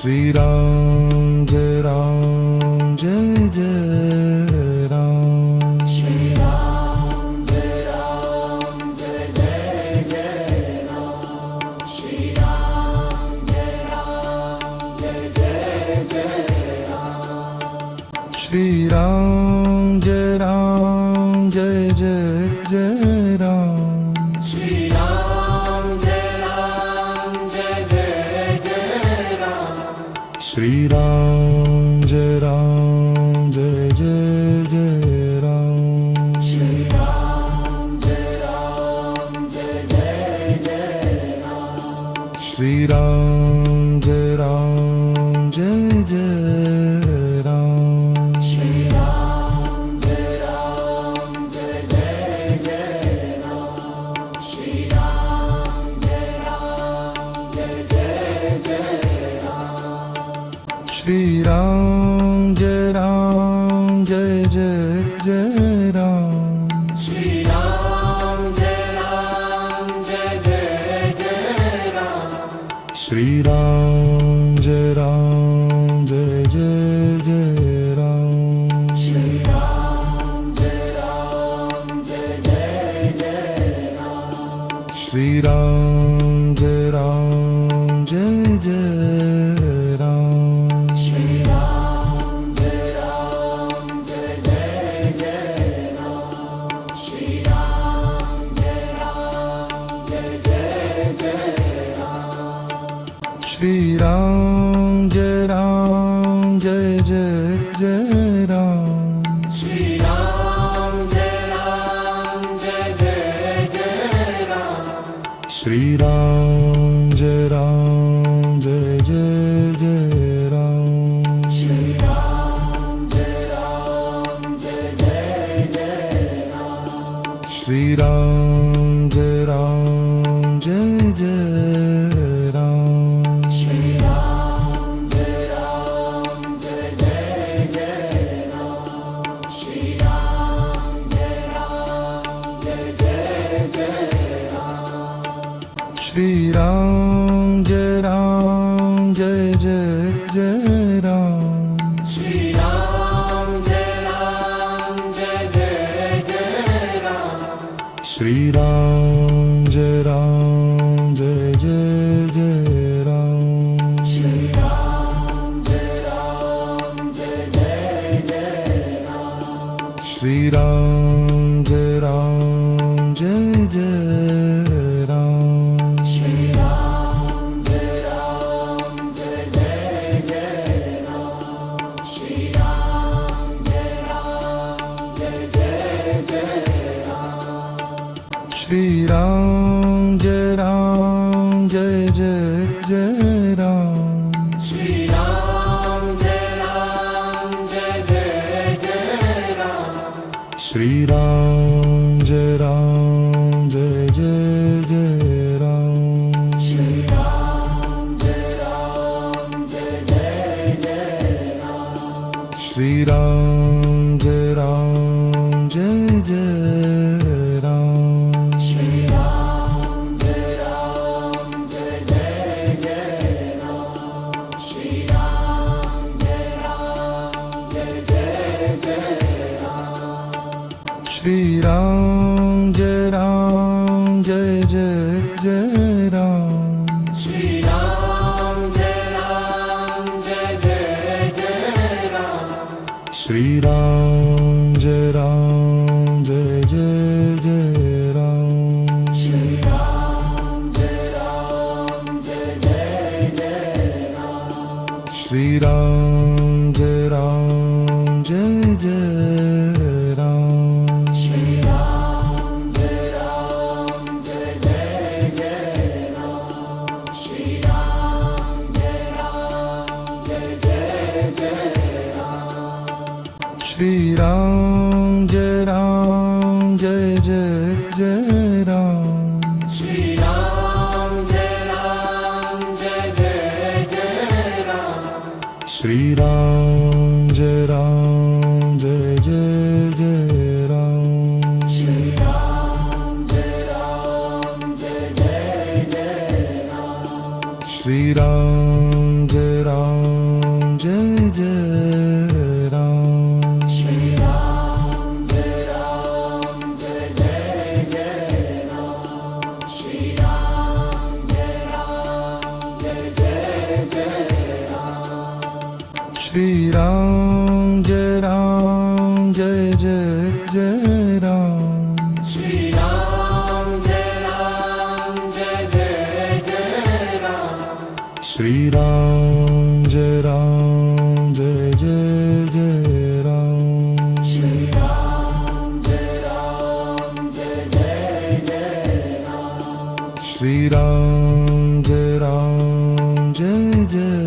Shri Ram Jai Ram Jai Jai Ram Shri Ram Jai Ram Jai Jai Jai Ram Shri Ram Jai Ram Jai Jai Jai Ram Shri Ram Jai Ram Jai Jai Jai Ram Shri Ram Jai Ram Jai Jai Jai Ram Shri Ram Jai Ram Jai Jai Jai Ram Shri Ram Jai Ram Jai Jai Jai Ram Shri Ram Jai Ram Jai Jai Ram Shri Ram Jai Ram Jai Jai Jai Ram Shri Ram Jai Ram Jai Jai Jai Ram Shri Ram Jai Ram Jai Jai Jai Ram Shri Ram Jai Ram Jai Jai Jai Ram Shri Ram Jai Ram Jai Jai Jai Ram Shri Ram Jai Ram Jai Jai Jai Ram Shri Ram Jai Ram Jai Jai Ram Shri Ram Jai Ram Jai Jai Jai Ram Shri Ram Jai Ram Jai Jai Jai Ram Shri Ram Jai Ram Jai Jai Jai Ram Shri Ram Jai Ram Jai Jai Jai Ram Shri Ram Jai Ram Jai Jai Jai Ram Shri Ram Jai Ram Jai Jai Jai Ram Shri Ram Jai Ram Jai Jai Ram Shri Ram Jai Ram Jai Jai Jai Ram Shri Ram Jai Ram Jai Jai Jai Ram Shri Ram Jai Ram Jai Jai Jai Ram Shri Ram Jai Ram Jai Jai Jai Ram Shri Ram Jai Ram Jai Jai Jai Ram Shri Ram Jai Ram Jai Jai Jai Ram Shri Ram Jai Ram Jai Jai Ram Shri Ram Jai Ram Jai Jai Jai Ram Shri Ram Jai Ram Jai Jai Jai Ram Shri Ram Jai Ram Jai Jai Jai Ram Shri Ram Jai Ram Jai Jai Jai Ram Shri Ram Jai Ram Jai Jai Jai Ram Shri Ram Jai Ram Jai Jai Jai Ram Shri Ram Jai Ram Jai Jai Ram Shri Ram Jai Ram Jai Jai Jai Ram Shri Ram Jai Ram Jai Jai Jai Ram Shri Ram Jai Ram Jai Jai Jai Ram Shri Ram Jai Ram Jai Jai Jai Ram Shri Ram Jai Ram Jai Jai Jai Ram Shri Ram Jai Ram Jai Jai Jai Ram Shri Ram Jai Ram Jai Jai Ram Shri Ram Jai Ram Jai Jai Jai Ram Shri Ram Jai Ram Jai Jai Jai Ram Shri Ram Jai Ram Jai Jai Jai Ram Shri Ram Jai Ram Jai Jai Jai Ram Shri Ram Jai Ram Jai Jai Jai Ram Shri Ram Jai Ram Jai Jai Jai Ram Shri Ram Jai Ram Shri Ram Jai Ram Jai Jai Jai Ram Shri Ram Jai Ram Jai Jai Jai Ram Shri Ram Jai Ram Jai Jai Jai Ram Shri Ram Jai Ram Jai Jai Jai Ram Shri Ram Jai Ram Jai Jai